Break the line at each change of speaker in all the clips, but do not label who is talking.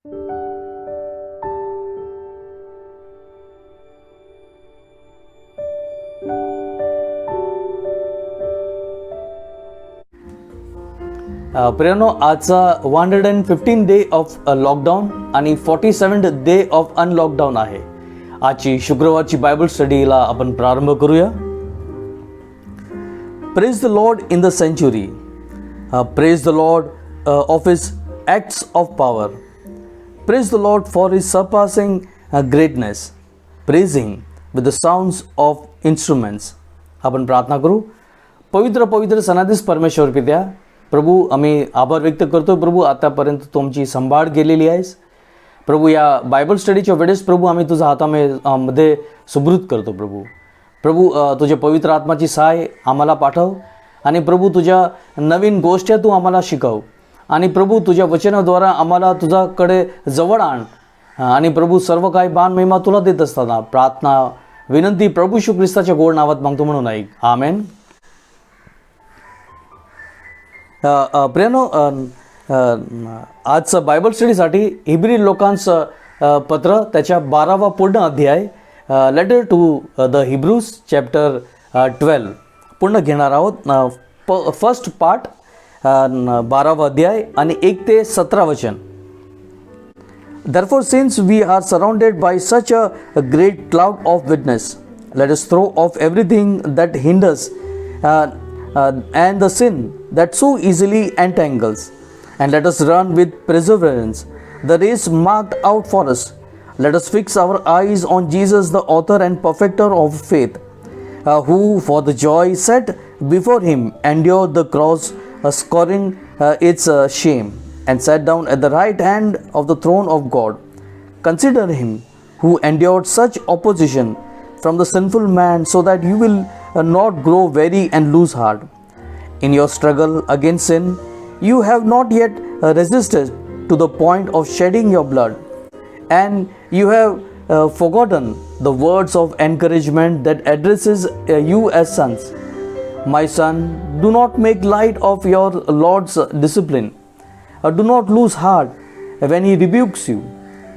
प्रियानो, आजचा 115 day of lockdown आणि 47 day of अनलॉकडाऊन आहे. आजची शुक्रवारची बायबल स्टडीला आपण प्रारंभ करूया. Praise the Lord in the sanctuary. Praise the Lord of his acts of power. Praise the Lord for his surpassing greatness. Praise him with the sounds of instruments. आपण प्रार्थना करू. पवित्र पवित्र सनाधीश परमेश्वर पित्या, प्रभू, आम्ही आभार व्यक्त करतो प्रभू, आतापर्यंत तुमची संभाळ केलेली आहेस प्रभू. या बायबल स्टडीच्या वेळेस प्रभू आम्ही तुझ्या हातामध्ये सुबृत करतो प्रभू. प्रभू, तुझ्या पवित्र आत्माची सहाय आम्हाला पाठव आणि प्रभू तुझ्या नवीन गोष्टी तू आम्हाला शिकव आणि प्रभू तुझ्या वचनाद्वारा आम्हाला तुझ्याकडे जवळ आण आणि प्रभू सर्व काही मान महिमा तुला देत असताना प्रार्थना विनंती प्रभू येशू ख्रिस्ताच्या गोड नावात मागतो म्हणून ऐक. आमेन. प्रियानो, आजचं बायबल स्टडीसाठी हिब्री लोकांचं पत्र त्याच्या 12वा पूर्ण अध्याय, letter to the Hebrews chapter 12 पूर्ण घेणार आहोत. फर्स्ट पार्ट 12वा अध्याय आणि 1 ते 17 वचन. Therefore, since we are surrounded by such a great cloud of witness, let us throw off everything that hinders and the sin that so easily entangles, and let us run with perseverance the race marked out for us. Let us fix our eyes on Jesus, the author and perfecter of faith, who for the joy set before him endured the cross, scorning its shame, and sat down at the right hand of the throne of God. Consider him who endured such opposition from the sinful man, so that you will not grow weary and lose heart. In your struggle against sin, you have not yet resisted to the point of shedding your blood, and you have forgotten the words of encouragement that addresses you as sons. My son, do not make light of your Lord's discipline. Do not lose heart when he rebukes you,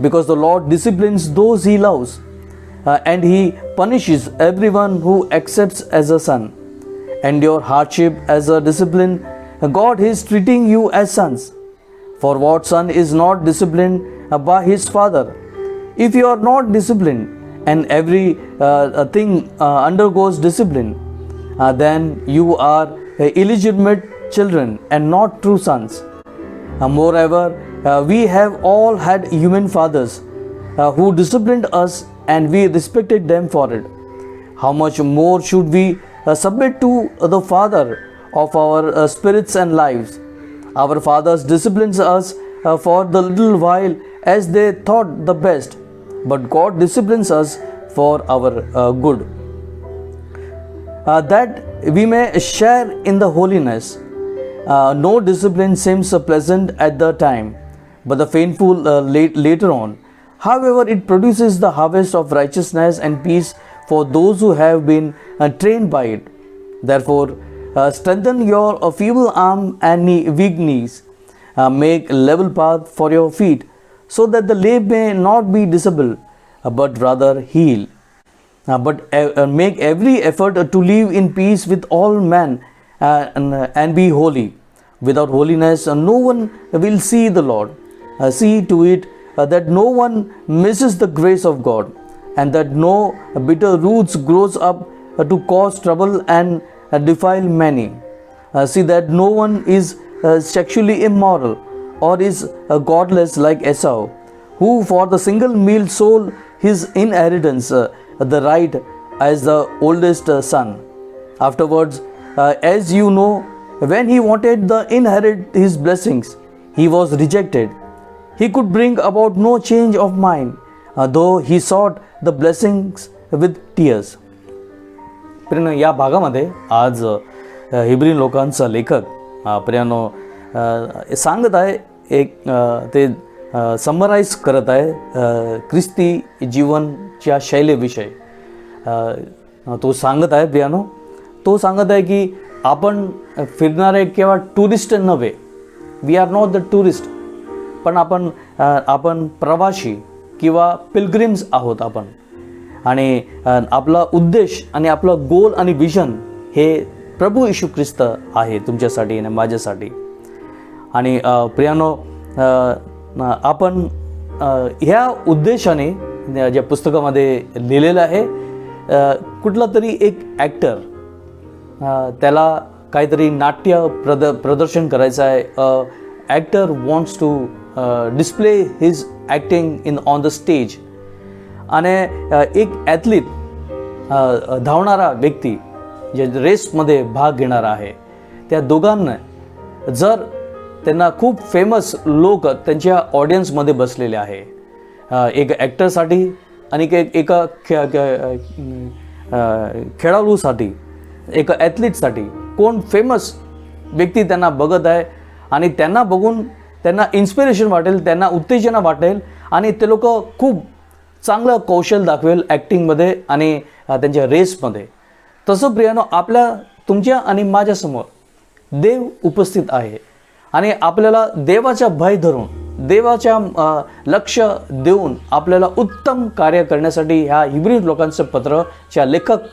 because the Lord disciplines those he loves, and he punishes everyone who accepts as a son. Endure hardship as a discipline. God is treating you as sons. For what son is not disciplined by his father? If you are not disciplined, and every thing undergoes discipline, then you are illegitimate children and not true sons. Moreover, we have all had human fathers who disciplined us, and we respected them for it. How much more should we submit to the Father of our spirits and lives? Our fathers disciplined us for the little while as they thought the best, but God disciplines us for our good, that we may share in the holiness. No discipline seems pleasant at the time, but the painful later on. However, it produces the harvest of righteousness and peace for those who have been trained by it. Therefore, strengthen your feeble arm and weak knees. Make level path for your feet, so that the lame may not be disabled, but rather heal. But make every effort to live in peace with all men and be holy. Without holiness, no one will see the Lord. See to it that no one misses the grace of God, and that no bitter roots grows up to cause trouble and defile many. See that no one is sexually immoral or is godless like Esau, who for the single meal sold his inheritance, the right as the oldest son. Afterwards, as you know, when he wanted to inherit his blessings, he was rejected. He could bring about no change of mind, though he sought the blessings with tears. प्रियानो, या भागामध्ये आज Hebrew लोकांचा लेखक प्रियानो सांगत आहे, एक ते summarise करत आहे ख्रिस्ती जीवनच्या शैलीविषयी. तो सांगत आहे प्रियानो, तो सांगत आहे की आपण फिरणारे किंवा टुरिस्ट नव्हे. We are not the tourist, पण आपण प्रवासी किंवा पिलग्रिम्स आहोत आपण. आणि आपला उद्देश आणि आपला गोल आणि विजन हे प्रभू येशू ख्रिस्त आहे तुमच्यासाठी आणि माझ्यासाठी. आणि प्रियानो, आपण ह्या उद्देशाने ज्या पुस्तकामध्ये लिहिलेलं आहे, कुठला तरी एक ॲक्टर त्याला काहीतरी नाट्य प्रदर्शन करायचं आहे. Actor wants to display his acting on the stage. आणि एक ॲथलीट, धावणारा व्यक्ती जे रेसमध्ये भाग घेणारा आहे, त्या दोघांना जर त्यांना खूप फेमस लोक त्यांच्या ऑडियन्समध्ये बसलेले आहे, एक ॲक्टरसाठी आणि एका खेळाडूसाठी, एका ॲथलीटसाठी कोण फेमस व्यक्ती त्यांना बघत आहे आणि त्यांना बघून त्यांना इन्स्पिरेशन वाटेल, त्यांना उत्तेजना वाटेल आणि ते लोक खूप चांगलं कौशल दाखवेल ॲक्टिंगमध्ये आणि त्यांच्या रेसमध्ये. तसं प्रियानो, तुमच्या आणि माझ्यासमोर देव उपस्थित आहे आणि आपल्याला देवाच्या भय धरून, देवाच्या लक्ष देऊन आपल्याला उत्तम कार्य करण्यासाठी ह्या हिब्रू लोकांचं पत्रच्या लेखक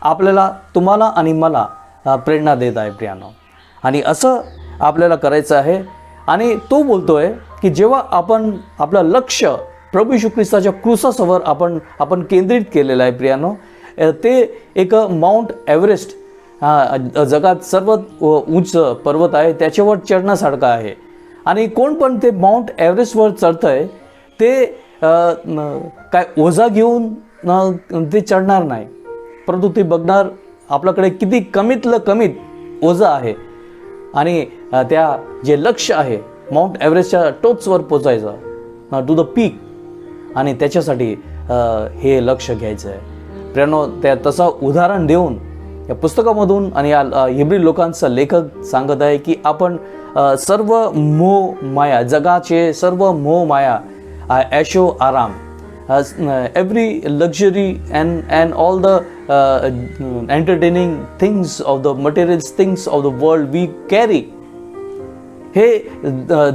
आपल्याला, तुम्हाला आणि मला प्रेरणा देत आहे प्रियानो. आणि असं आपल्याला करायचं आहे. आणि तो बोलतोय की जेव्हा आपण आपलं लक्ष प्रभू येशू ख्रिस्ताच्या क्रूसासवर आपण केंद्रित केलेलं आहे प्रियानो, ते एक माउंट एव्हरेस्ट, जगात सर्वात उंच पर्वत आहे, त्याच्यावर चढण्यासारखं आहे. आणि कोण पण ते माउंट एव्हरेस्टवर चढतं आहे ते काय ओझा घेऊन ते चढणार नाही, परंतु ते बघणार आपल्याकडे किती कमीतलं कमीत ओझा आहे आणि त्या जे लक्ष्य आहे माउंट एव्हरेस्टच्या टोचवर पोचायचं, टू द पीक, आणि त्याच्यासाठी हे लक्ष घ्यायचं आहे प्रियानो. त्या तसं उदाहरण देऊन या पुस्तकामधून आणि या हिब्रू लोकांचा लेखक सांगत आहे की आपण सर्व मोह माया, जगाचे सर्व मोह माया, ऐशो आराम, every luxury and all the entertaining things of the material things of the world we carry, हे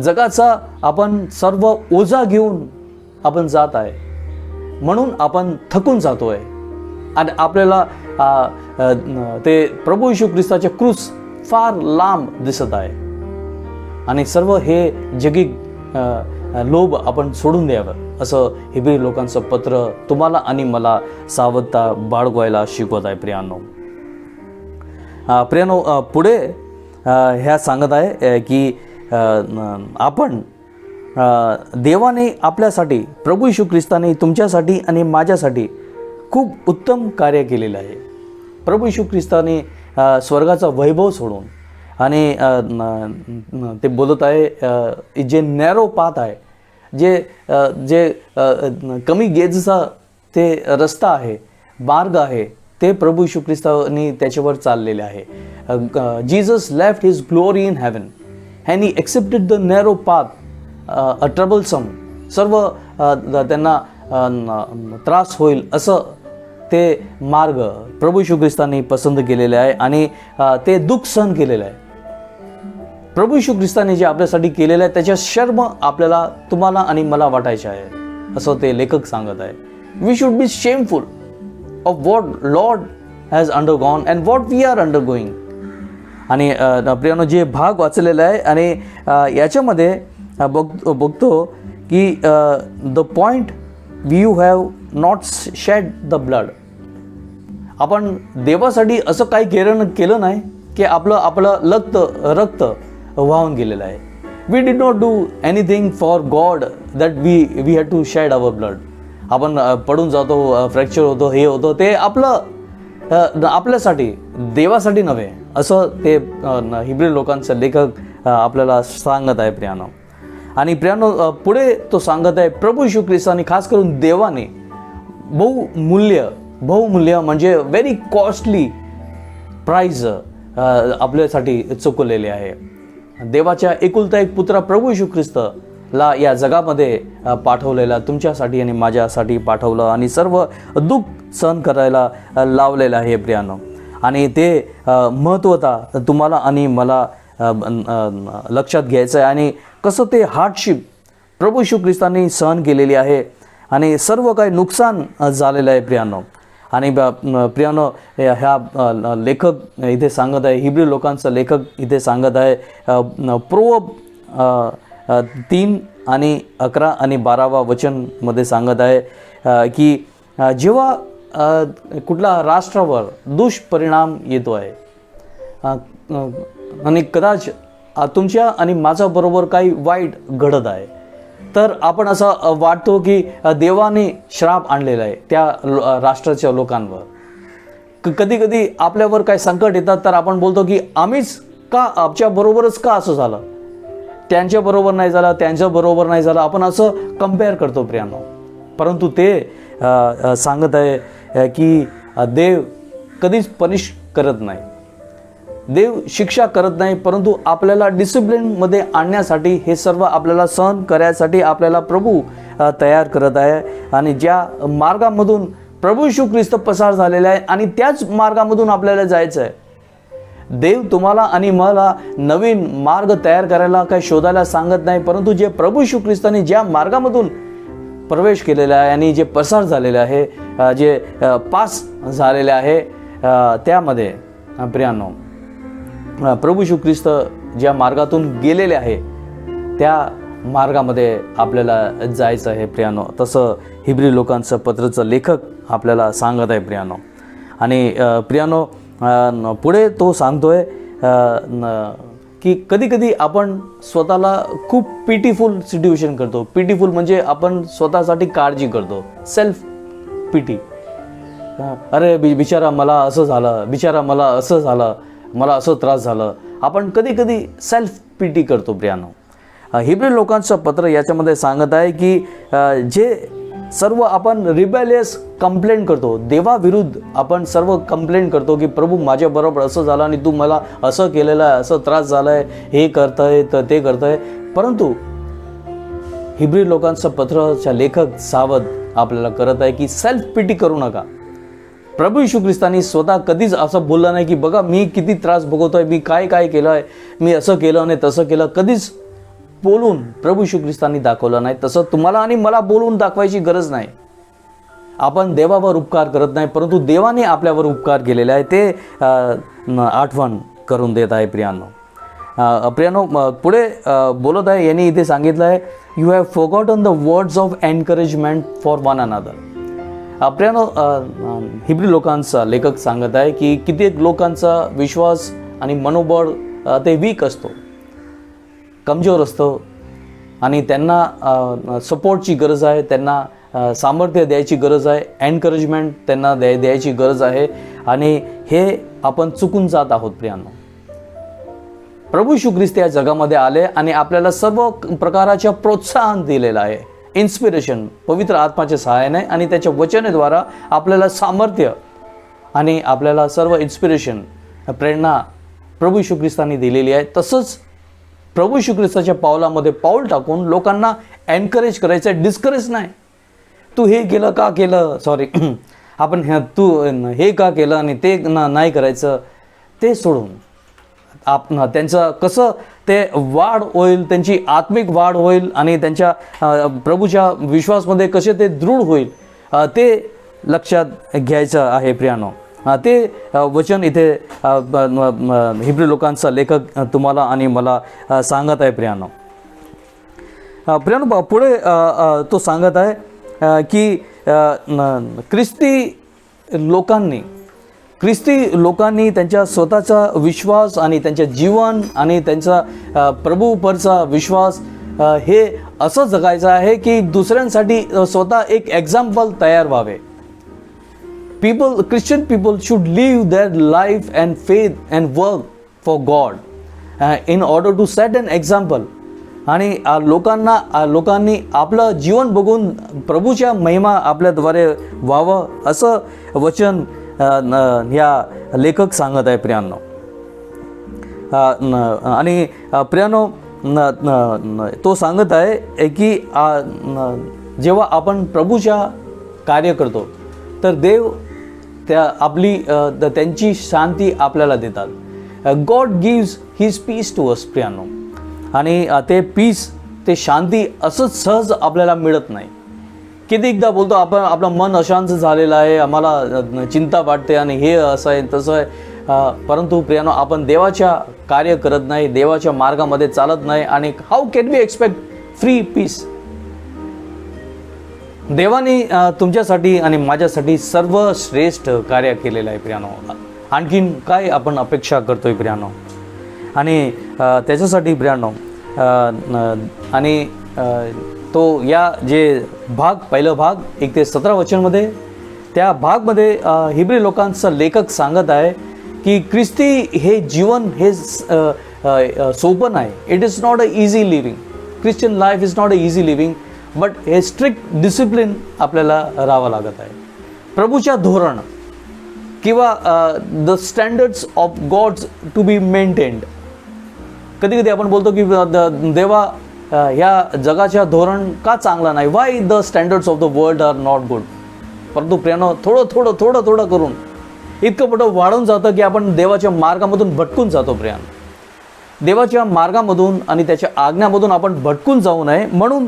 जगाचा आपण सर्व ओझा घेऊन आपण जात आहे, म्हणून आपण थकून जातोय आणि आपल्याला ते प्रभू येशू ख्रिस्ताचे क्रूस फार लांब दिसत आहे. आणि सर्व हे जगी लोभ आपण सोडून द्यावं, असं हिब्रू लोकांचं पत्र तुम्हाला आणि मला सावधता बाळगायला शिकवत आहे प्रियानो. प्रियानो, पुढे ह्या सांगत आहे की आपण देवाने आपल्यासाठी, प्रभू येशू ख्रिस्ताने तुमच्यासाठी आणि माझ्यासाठी खूप उत्तम कार्य केलेलं आहे. प्रभू येशू ख्रिस्ताने स्वर्गाचा वैभव सोडून आणि ते बोलत आहे जे नॅरो पाथ आहे, जे कमी गेजचा ते रस्ता आहे, मार्ग आहे, ते प्रभू येशू ख्रिस्ताने त्याच्यावर चाललेले आहे. Jesus left his glory in heaven and he accepted the narrow path, a troublesome, सर्व त्यांना त्रास होईल असं ते मार्ग प्रभू येशू ख्रिस्ताने पसंत केलेले आहे आणि ते दुःख सहन केलेलं आहे. प्रभू येशू ख्रिस्ताने जे आपल्यासाठी केलेलं आहे त्याच्या शर्म आपल्याला, तुम्हाला आणि मला वाटायचे आहे, असं ते लेखक सांगत आहे. We should be shameful of what Lord has undergone and what we are undergoing. आणि प्रियानो, जे भाग वाचलेला आहे आणि याच्यामध्ये बघतो की the point you have not shed the blood. आपण देवासाठी असं काही केलं नाही की आपलं रक्त वाहून गेलेलं आहे. We did not do anything for God that we had to shed our blood. आपण पडून जातो, फ्रॅक्चर होतो, हे होतं, ते आपल्यासाठी, देवासाठी नव्हे, असं ते हिब्रू लोकांचा लेखक आपल्याला सांगत आहे प्रियानो. आणि प्रियानो, पुढे तो सांगत आहे प्रभू येशू ख्रिस्ताने, खास करून देवाने बहुमूल्य म्हणजे व्हेरी कॉस्टली प्राइज आपल्यासाठी चुकवलेले आहे. देवाच्या एकुलता एक पुत्र प्रभू येशू ख्रिस्तला या जगामध्ये पाठवलेला, तुमच्यासाठी आणि माझ्यासाठी पाठवलं आणि सर्व दुःख सहन करायला लावलेलं आहे प्रियानो. आणि ते महत्त्वता तुम्हाला आणि मला लक्षात घ्यायचं आहे. आणि कसं ते हार्डशिप प्रभू येशू ख्रिस्तांनी सहन केलेली आहे आणि सर्व काही नुकसान झालेलं आहे प्रियानो. आणि प्रियानो, ह्या लेखक इथे सांगत आहे, हिब्री लोकांचा लेखक इथे सांगत आहे, प्रोवर्ब 3 आणि 11 आणि 12 वचनमध्ये सांगत आहे की जेव्हा कुठला राष्ट्रावर दुष्परिणाम येतो आहे आणि कदाच तुमच्या आणि माझ्याबरोबर काही वाईट घडत आहे, तर आपण असं वाटतो की देवाने श्राप आणलेला आहे त्या राष्ट्राच्या लोकांवर. कधी कधी आपल्यावर काही संकट येतात तर आपण बोलतो की आम्हीच का, आमच्याबरोबरच का असं झालं, त्यांच्याबरोबर नाही झालं, त्यांच्याबरोबर नाही झालं, आपण असं कम्पेअर करतो प्रियानो. परंतु ते सांगत आहे की देव कधीच पनिश करत नाही, देव शिक्षा करत नाही, परंतु आपल्याला डिसिप्लिनमध्ये आणण्यासाठी, हे सर्व आपल्याला सहन करायसाठी आपल्याला प्रभू तयार करत आहे. आणि ज्या मार्गामधून प्रभू येशू ख्रिस्त पसार झालेला आहे आणि त्याच मार्गामधून आपल्याला जायचं आहे. देव तुम्हाला आणि मला नवीन मार्ग तयार करायला काही शोधायला सांगत नाही, परंतु जे प्रभू येशू ख्रिस्ताने ज्या मार्गामधून प्रवेश केलेला आहे आणि जे पसार झालेले आहे, जे पास झालेले आहे, त्यामध्ये प्रियानो प्रभू येशू ख्रिस्त ज्या मार्गातून गेलेले आहे त्या मार्गामध्ये आपल्याला जायचं आहे प्रियानो. तसं हिब्री लोकांचं पत्रचं लेखक आपल्याला सांगत आहे प्रियानो. आणि प्रियानो पुढे तो सांगतोय की कधी कधी आपण स्वतःला खूप पिटीफुल सिच्युएशन करतो. पिटीफुल म्हणजे आपण स्वतःसाठी काळजी करतो, सेल्फ पिटी. अरे बिचारा मला असं झालं, बिचारा मला असं झालं, मला असं त्रास झालं, आपण कधी कधी सेल्फ पिटी करतो प्रियानो. हिब्री लोकांचं पत्र याच्यामध्ये सांगत आहे की जे सर्व आपण रिबेलियस कंप्लेंट करतो, देवाविरुद्ध आपण सर्व कंप्लेंट करतो की प्रभू माझ्याबरोबर असं झालं आणि तू मला असं केलेलं आहे, असं त्रास झाला आहे, हे करतंय तर ते करतंय. परंतु हिब्री लोकांचं पत्राच्या लेखक सावध आपल्याला करत आहे की सेल्फ पिटी करू नका. प्रभू येशू ख्रिस्तानी स्वतः कधीच असं बोललं नाही की बघा मी किती त्रास भोगवतोय, मी काय काय केलं आहे, मी असं केलं आणि तसं केलं. कधीच बोलून प्रभू येशू ख्रिस्तानी दाखवलं नाही. तसं तुम्हाला आणि मला बोलून दाखवायची गरज नाही. आपण देवावर उपकार करत नाही, परंतु देवाने आपल्यावर उपकार केलेले आहे ते आठवण करून देत आहे प्रियानो. प्रियानो पुढे बोलत आहे, यांनी इथे सांगितलं आहे, you have forgotten the words of encouragement for one another. प्रियानो हिब्री लोकांचा लेखक सांगत आहे की कित्येक लोकांचा विश्वास आणि मनोबळ ते वीक असतो, कमजोर असतो आणि त्यांना सपोर्टची गरज आहे, त्यांना सामर्थ्य द्यायची गरज आहे, एनकरेजमेंट त्यांना द्यायची गरज आहे. आणि हे आपण चुकून जात आहोत प्रियानो. प्रभू येशू ख्रिस्त या जगामध्ये आले आणि आपल्याला सर्व प्रकारच्या प्रोत्साहन दिलेलं आहे, इन्स्पिरेशन पवित्र आत्म्याच्या सहाय्याने आणि त्याच्या वचनेद्वारा आपल्याला सामर्थ्य आणि आपल्याला सर्व इन्स्पिरेशन, प्रेरणा प्रभू येशू ख्रिस्तांनी दिलेली आहे. तसंच प्रभू येशू ख्रिस्ताच्या पावलामध्ये पाऊल टाकून लोकांना एनकरेज करायचं, डिस्करेज नाही. तू हे केलं का केलं, सॉरी आपण तू हे का केलं आणि ते नाही करायचं, ते सोडून त्यांचं कसं ते वाढ होईल, त्यांची आत्मिक वाढ होईल आणि त्यांच्या प्रभूच्या विश्वासमध्ये कसे ते दृढ होईल ते लक्षात घ्यायचं आहे प्रियानो. ते वचन इथे हिब्री लोकांचा लेखक तुम्हाला आणि मला सांगत आहे प्रियानो. प्रियानो पुढे तो सांगत आहे की ख्रिस्ती लोकांनी त्यांच्या स्वतःचा विश्वास आणि त्यांच्या जीवन आणि त्यांचा प्रभूपरचा विश्वास हे असं जगायचं आहे की दुसऱ्यांसाठी स्वतः एक एक्झाम्पल तयार व्हावे. Christian people should live their life and faith and work for God in order to set an example. आणि लोकांनी आपलं जीवन बघून प्रभूच्या महिमा आपल्याद्वारे व्हावं असं वचन ह्या लेखक सांगत आहे प्रियानो. आणि प्रियानो तो सांगत आहे की जेव्हा आपण प्रभूच्या कार्य करतो तर देव त्यांची शांती आपल्याला देतात. God gives his peace to us प्रियानो. आणि ते पीस ते शांती असंच सहज आपल्याला मिळत नाही. कितीकदा बोलतो आपण आपलं मन अशांत झालेलं आहे, आम्हाला चिंता वाटते आणि हे असं आहे तसं आहे, परंतु प्रियानो आपण देवाच्या कार्य करत नाही, देवाच्या मार्गामध्ये चालत नाही आणि how can we expect free peace. देवाने तुमच्यासाठी आणि माझ्यासाठी सर्वश्रेष्ठ कार्य केलेलं आहे प्रियानो. आणखीन काय आपण अपेक्षा करतोय प्रियानो? आणि त्याच्यासाठी प्रियानो आणि तो या जे पहिलं भाग 1 ते 17 वचनमध्ये, त्या भागमध्ये हिब्री लोकांचा लेखक सांगत आहे की ख्रिस्ती हे जीवन हे सोपं नाही. It is not a easy living. Christian life is not a easy living, but हे स्ट्रिक्ट डिसिप्लिन आपल्याला राहावं लागत आहे. प्रभूच्या धोरण किंवा the standards of God's to be maintained. कधी कधी आपण बोलतो की देवा ह्या जगाच्या धोरण का चांगला नाही, why the standards of the world are not good. परंतु प्रियानो थोडं करून इतकं मोठं वाढून जातं की आपण देवाच्या मार्गामधून भटकून जातो प्रियानो. देवाच्या मार्गामधून आणि त्याच्या आज्ञामधून आपण भटकून जाऊ नये म्हणून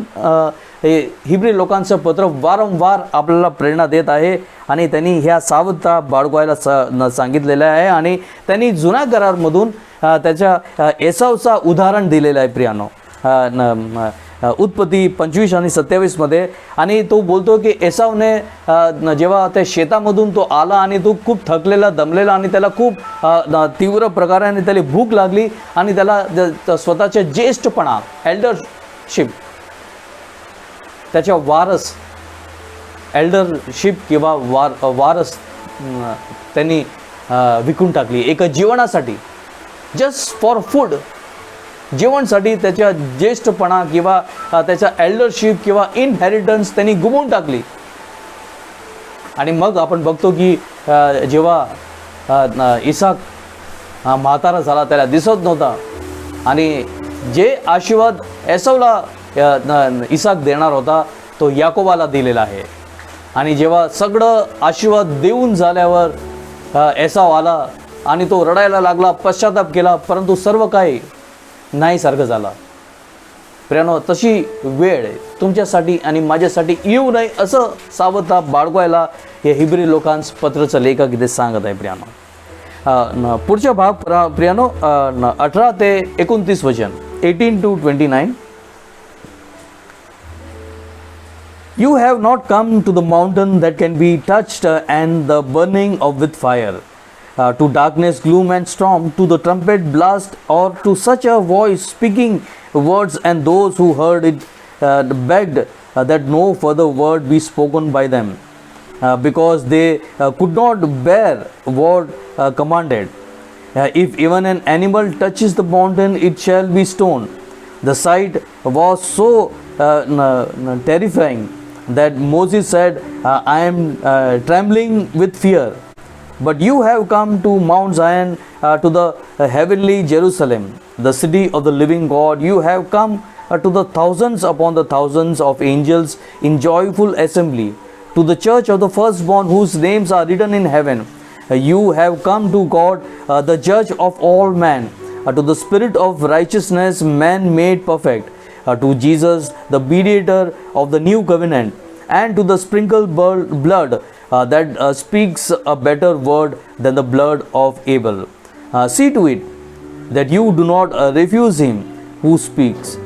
हे हिब्री लोकांचं पत्र वारंवार आपल्याला प्रेरणा देत आहे. आणि त्यांनी ह्या सावधता बाळगायला सांगितलेलं आहे. आणि त्यांनी जुन्या करारमधून त्याच्या एसावचा उदाहरण दिलेलं आहे प्रियानो. उत्पत्ती 25 आणि 27 मध्ये. आणि तो बोलतो की एसावने जेव्हा त्या शेतामधून तो आला आणि तो खूप थकलेला दमलेला आणि त्याला खूप तीव्र प्रकाराने त्याला भूक लागली आणि त्याला स्वतःच्या ज्येष्ठपणा एल्डरशिप त्याच्या एल्डरशिप किंवा वारस त्यांनी विकून टाकली एका जीवनासाठी, जस्ट फॉर फूड. जेवणसाठी त्याच्या ज्येष्ठपणा किंवा त्याच्या एल्डरशिप किंवा इनहेरिटन्स त्यांनी गुमवून टाकली. आणि मग आपण बघतो की जेव्हा इसाक म्हातारा झाला, त्याला दिसत नव्हता आणि जे आशीर्वाद एसावला इसाक देणार होता तो याकोबाला दिलेला आहे. आणि जेव्हा सगळं आशीर्वाद देऊन झाल्यावर एसाव आला आणि तो रडायला लागला, पश्चाताप केला, परंतु सर्व काही नाही सारखं झालं. प्रियानो, तशी वेळ तुमच्यासाठी आणि माझ्यासाठी येऊ नये असं सावधता बाळगायला हे हिब्री लोकांस पत्रचं लेखक इथे सांगत आहे प्रियानो. पुढचा भाग प्रियानो 18 ते 29 वचन, 18 to 29. You have not come to the mountain that can be touched and the burning of with fire, to darkness, gloom and storm, to the trumpet blast, or to such a voice speaking words, and those who heard it begged that no further word be spoken by them, because they could not bear what commanded. If even an animal touches the mountain, it shall be stoned. The sight was so terrifying that Moses said, I am trembling with fear. But you have come to Mount Zion, to the heavenly Jerusalem, the city of the living God. You have come to the thousands upon the thousands of angels in joyful assembly, to the church of the firstborn whose names are written in heaven. You have come to God, the judge of all men, to the spirit of righteousness, man made perfect, to Jesus, the mediator of the new covenant, and to the sprinkled blood that speaks a better word than the blood of Abel. See to it that you do not refuse him who speaks.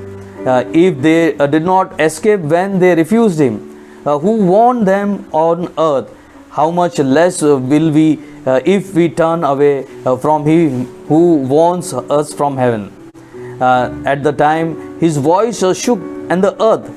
If they did not escape when they refused him, who warned them on earth, how much less will we if we turn away from him who warns us from heaven. At the time his voice shook and the earth,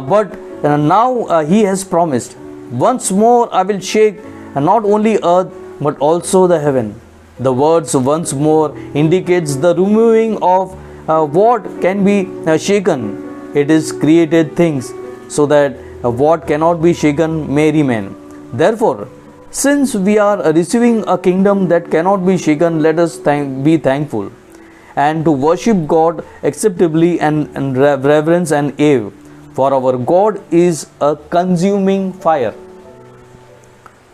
but now he has promised, once more I will shake not only earth but also the heaven. The words once more indicates the removing of what can be shaken. It is created things, so that what cannot be shaken may remain. Therefore, since we are receiving a kingdom that cannot be shaken, let us be thankful, and to worship God acceptably and reverence and awe, for our God is a consuming fire.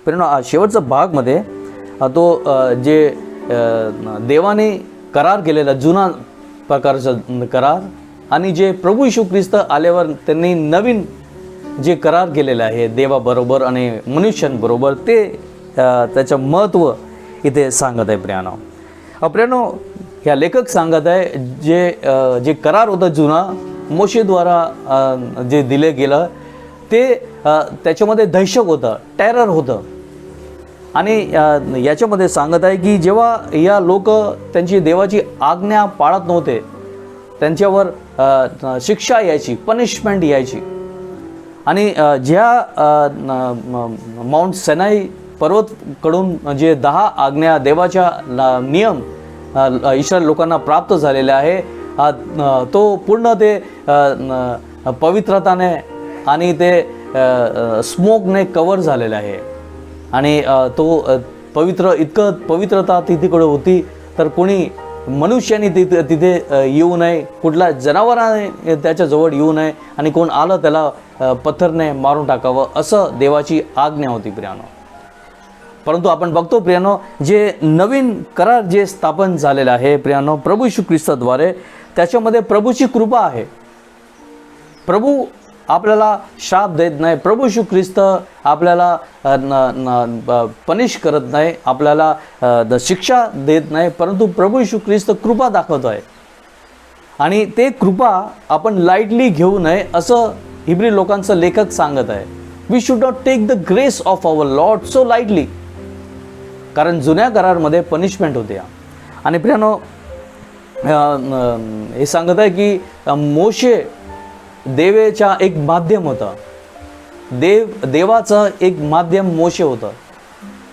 पण शेवटचा भागमध्ये तो जे देवाने करार केलेला जुना प्रकारचा करार आणि जे प्रभू येशू ख्रिस्त आल्यावर त्यांनी नवीन जे करार केलेले आहे देवाबरोबर आणि मनुष्यांबरोबर, ते त्याचं महत्त्व इथे सांगत आहे प्रियानो. ह्या लेखक सांगत आहे जे करार होतं जुना मोशेद्वारा जे दिले गेलं, ते त्याच्यामध्ये दहशत होतं, टेरर होतं. आणि याच्यामध्ये सांगत आहे की जेव्हा या लोक त्यांची देवाची आज्ञा पाळत नव्हते, त्यांच्यावर शिक्षा यायची, पनिशमेंट यायची. आणि ज्या माउंट सेनाई पर्वतकडून जे 10 आज्ञा देवाच्या नियम इस्रायल लोकांना प्राप्त झालेले आहे, तो पूर्ण ते पवित्रताने आणि ते स्मोकने कवर झालेला आहे. आणि तो इतकं पवित्रता तिकडे होती, तर कोणी मनुष्याने तिथे येऊ नये, कुठल्या जनावराने त्याच्याजवळ येऊ नये, आणि कोण आलं त्याला पत्थरने मारून टाकावं, असं देवाची आज्ञा होती प्रियानो. परंतु आपण बघतो प्रियानो, जे नवीन करार जे स्थापन झालेलं आहे प्रियानो प्रभू येशू ख्रिस्ताद्वारे, त्याच्यामध्ये प्रभूची कृपा आहे. प्रभू आपल्याला श्राप देत नाही, प्रभू येशू ख्रिस्त आपल्याला पनिश करत नाही, आपल्याला शिक्षा देत नाही, परंतु प्रभू येशू ख्रिस्त कृपा दाखवतो आहे. आणि ते कृपा आपण लाईटली घेऊ नये, असं हिब्री लोकांचं लेखक सांगत आहे. We should not take the grace of our Lord so lightly. कारण जुन्या करारामध्ये पनिशमेंट होते. आणि प्रियानो, हे सांगत आहे की मोशे देवाचा एक माध्यम होता, देवाचं एक माध्यम मोशे होतं.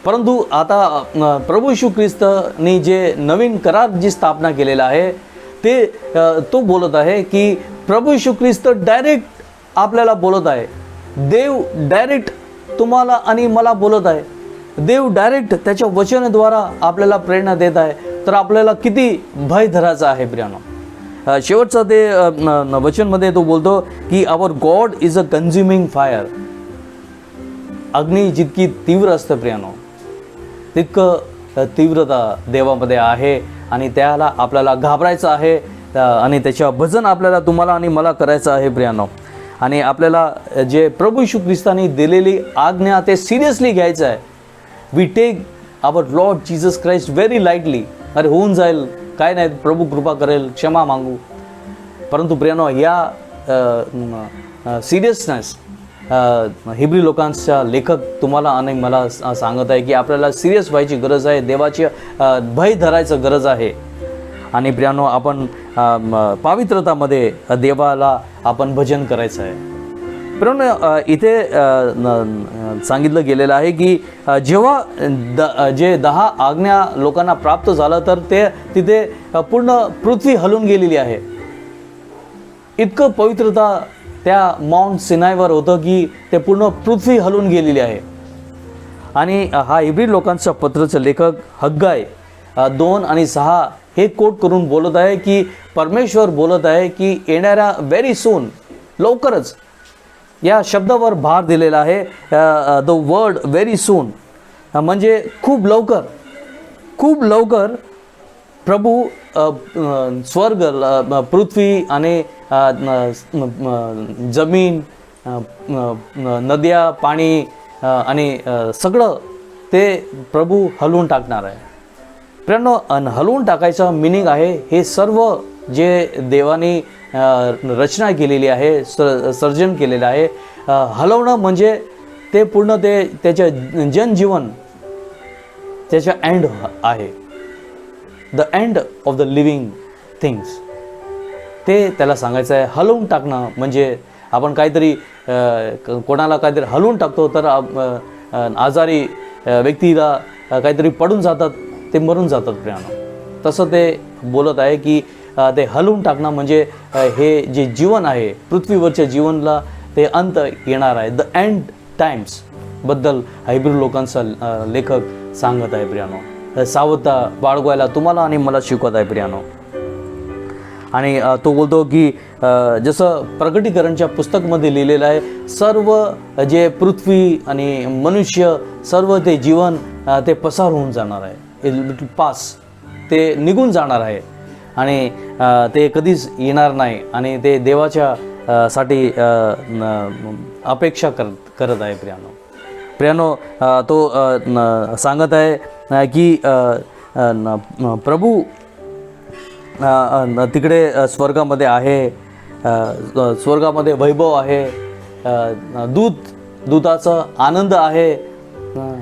परंतु आता प्रभू येशू ख्रिस्तने जे नवीन करार जी स्थापना केलेला आहे, ते तो बोलत आहे की प्रभू येशू ख्रिस्त डायरेक्ट आपल्याला बोलत आहे. देव डायरेक्ट तुम्हाला आणि मला बोलत आहे. देव डायरेक्ट त्याच्या वचनाद्वारा आपल्याला प्रेरणा देत आहे. तर आपल्याला किती भय धरायचा आहे प्रियानो. शेवटचं ते वचनमध्ये तो बोलतो की our God is a consuming fire. अग्नी जितकी तीव्र असतं प्रियानो, तितकं तीव्रता देवामध्ये आहे, आणि त्याला आपल्याला घाबरायचं आहे, आणि त्याच्या भजन आपल्याला तुम्हाला आणि मला करायचं आहे प्रियानो. आणि आपल्याला जे प्रभू येशू ख्रिस्ताने दिलेली आज्ञा ते सिरियसली घ्यायचं आहे. We take our Lord Jesus Christ very lightly. अरे होऊन जाईल, काय नाही, प्रभू कृपा करेल, क्षमा मागू. परंतु प्रियानो, या सिरियसनेस हिब्री लोकांचा लेखक तुम्हाला आणि मला सांगत आहे की आपल्याला सिरियस व्हायची गरज आहे, देवाची भय धरायचं गरज आहे. आणि प्रियानो, आपण पवित्रतामध्ये देवाला आपण भजन करायचं आहे. प्रियानो, इथे सांगितलं गेलेलं आहे की जेव्हा जे 10 आज्ञा लोकांना प्राप्त झालं, तर ते तिथे पूर्ण पृथ्वी हलून गेलेली आहे. इतकं पवित्रता त्या माउंट सिनायवर होतं की ते पूर्ण पृथ्वी हलून गेलेली आहे. आणि हा हिब्री लोकांचा पत्राचं लेखक हग्गाय 2 आणि 6 हे कोट करून बोलत आहे की परमेश्वर बोलत आहे की येणाऱ्या व्हेरी सून, लवकरच, या शब्दावर भार दिलेला आहे. द वर्ड व्हेरी सून म्हणजे खूप लवकर, खूप लवकर प्रभू स्वर्ग, पृथ्वी आणि जमीन, नद्या, पाणी आणि सगळं ते प्रभू हलवून टाकणार आहे. प्रियानो, हलवून टाकायचं मिनिंग आहे हे सर्व जे देवाने रचना केलेली आहे, सर्जन केलेलं आहे. हलवणं म्हणजे ते पूर्ण त्याचं जनजीवन त्याच्या एंड आहे. The end of the living things, ते त्याला सांगायचं आहे. हलवून टाकणं म्हणजे आपण काहीतरी कोणाला काहीतरी हलवून टाकतो, तर आजारी व्यक्तीला काहीतरी पडून जातात, ते मरून जातात प्रियानो. तसं ते बोलत आहे की ते हलवून टाकणं म्हणजे हे जे जीवन आहे, पृथ्वीवरच्या जीवनाला ते अंत येणार आहे. द एंड टाइम्स बद्दल हिब्रू लोकांचा लेखक सांगत आहे प्रियानो. सावधता बाळगायला तुम्हाला आणि मला शिकवत आहे प्रियानो. आणि तो बोलतो की जसं प्रकटीकरणच्या पुस्तकमध्ये लिहिलेलं आहे, सर्व जे पृथ्वी आणि मनुष्य, सर्व ते जीवन ते पसार होऊन जाणार आहे. इट विल पास, ते निघून जाणार आहे. आणि ते कधीच येणार नाही आणि ते देवाच्या साठी अपेक्षा करत आहे प्रियानो. तो सांगत आहे की प्रभू तिकडे स्वर्गामध्ये आहे, स्वर्गामध्ये वैभव आहे, दूताचा आनंद आहे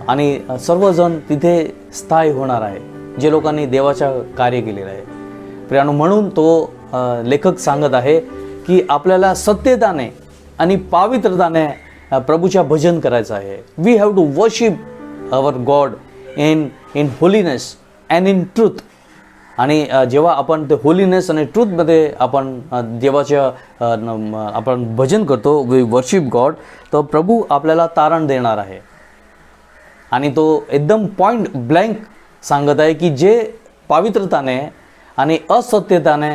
आणि सर्वजण तिथे स्थायी होणार आहे जे लोकांनी देवाच्या कार्य केलेलं आहे प्रियानो. म्हणून तो लेखक सांगत आहे की आपल्याला सत्यताने आणि पवित्रताने प्रभूच्या भजन करायचं आहे. We have to worship our God in holiness and in truth. आणि जेव्हा आपण ते होलीनेस आणि ट्रूथमध्ये आपण देवाच्या आपण भजन करतो, वी वर्शिप गॉड, तर प्रभू आपल्याला तारण देणार आहे. आणि तो एकदम पॉईंट ब्लँक सांगत आहे की जे पवित्रताने आणि असत्यताने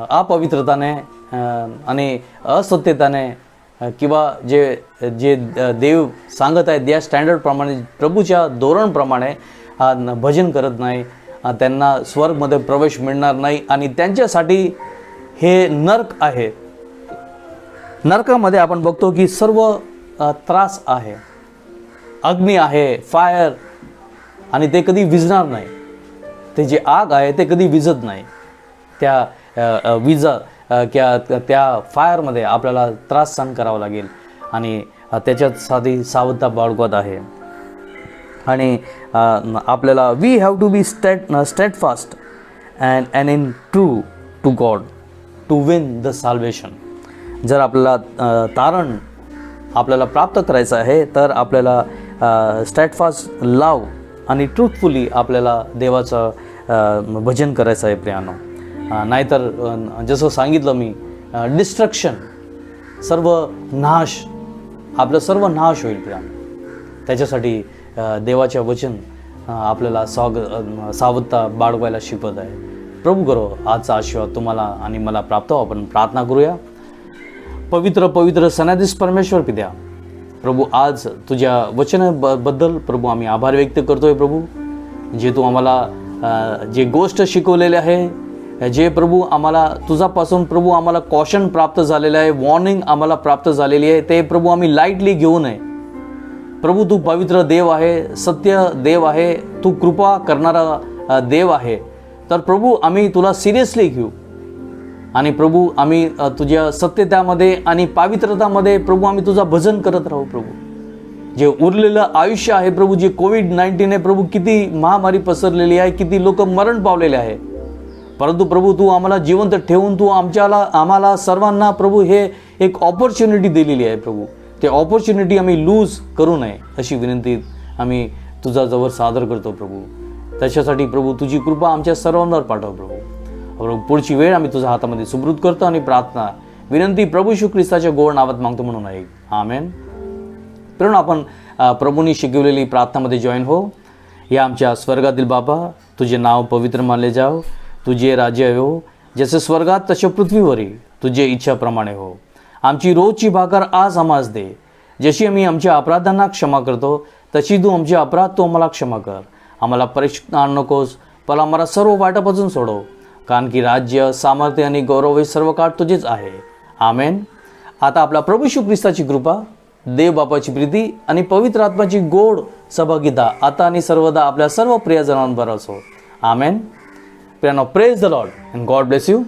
अपवित्रताने आणि असत्यताने किंवा जे देव सांगत आहेत त्या स्टँडर्डप्रमाणे प्रभूच्या धोरणप्रमाणे भजन करत नाही, त्यांना स्वर्गमध्ये प्रवेश मिळणार नाही आणि त्यांच्यासाठी हे नरक आहे. नरकामध्ये आपण बघतो की सर्व त्रास आहे, अग्नी आहे, फायर, आणि ते कधी विझणार नाही. ते जे आग आहे ते कधी विझत नाही. त्या त्या फायरमध्ये आपल्याला त्रास सहन करावा लागेल आणि त्याच्यासाठी सावधता बाळगत आहे. आणि आपल्याला we have to be steadfast and in true to God to win the salvation. जर आपल्याला तारण आपल्याला प्राप्त करायचं आहे तर आपल्याला स्टेडफास्ट लव आणि ट्रूथफुली आपल्याला देवाचं भजन करायचं आहे प्रियानो. नाहीतर जसं सांगितलं मी, डिस्ट्रक्शन, सर्व नाश, आपलं सर्व नाश होईल प्रियानो. त्याच्यासाठी देवाच्या वचन आपल्याला सावधता बाळगायला शिकवत आहे. प्रभू करो आजचा आशीर्वाद तुम्हाला आणि मला प्राप्त हो. आपण प्रार्थना करूया. पवित्र पवित्र सनाधीश परमेश्वर पित्या, प्रभू आज तुझ्या वचनाबद्दल प्रभू आम्ही आभार व्यक्त करतोय. प्रभू जे तू आम्हाला जे गोष्ट शिकवलेले आहे, जे प्रभू आम्हाला तुझापासून प्रभू आम्हाला कॉशन प्राप्त झालेलं आहे, वॉर्निंग आम्हाला प्राप्त झालेली आहे, ते प्रभू आम्ही लाईटली घेऊ नये. प्रभू तू पवित्र देव आहे, सत्य देव आहे, तू कृपा करणारा देव आहे. तर प्रभू आम्ही तुला सिरियसली घेऊ आणि प्रभू आम्ही तुझ्या सत्यतामध्ये आणि पवित्रतामध्ये प्रभू आम्ही तुझा भजन करत राहू. प्रभू जे उरलेलं आयुष्य आहे प्रभू, जे कोविड-19 आहे प्रभू, किती महामारी पसरलेली आहे, किती लोक मरण पावलेले आहे, परंतु प्रभू तू आम्हाला जिवंत ठेवून तू आम्हाला सर्वांना प्रभू हे एक ऑपॉर्च्युनिटी दिलेली आहे. प्रभू ते ऑपॉर्च्युनिटी आम्ही लूज करू नये अशी विनंती आम्ही तुझा जवळ सादर करतो. प्रभू त्याच्यासाठी प्रभू तुझी कृपा आमच्या सर्वांवर पाठव. प्रभू पुढची वेळ आम्ही तुझ्या हातामध्ये सुपूर्द करतो आणि प्रार्थना विनंती प्रभू येशू ख्रिस्ताच्या गोड नावात मागतो म्हणून ऐक. आमेन. प्रेरणा आपण प्रभूंनी शिकवलेली प्रार्थनामध्ये जॉईन हो. या आमच्या स्वर्गातील बाबा, तुझे नाव पवित्र मानले जाव, तुझे राज्य हो, जसे स्वर्गात तसे पृथ्वीवरही तुझे इच्छाप्रमाणे हो. आमची रोजची भाकर आज आम्हास दे, जशी आम्ही आमच्या अपराधांना क्षमा करतो तशी तू आमचे अपराध तू आम्हाला क्षमा कर. आम्हाला परीक्षेत आण नकोस, पण आम्हाला सर्व वाईटापासून सोडव, कारण की राज्य, सामर्थ्य आणि गौरव हे सर्व काळ तुझेच आहे. आमेन. आता आपला प्रभू येशू ख्रिस्ताची कृपा, देव बापाची प्रीती आणि पवित्र आत्म्याची गोड सहभागिता आता आणि सर्वदा आपल्या सर्व प्रियजनांबरोबर असो. Amen. Praise the Lord and God bless you.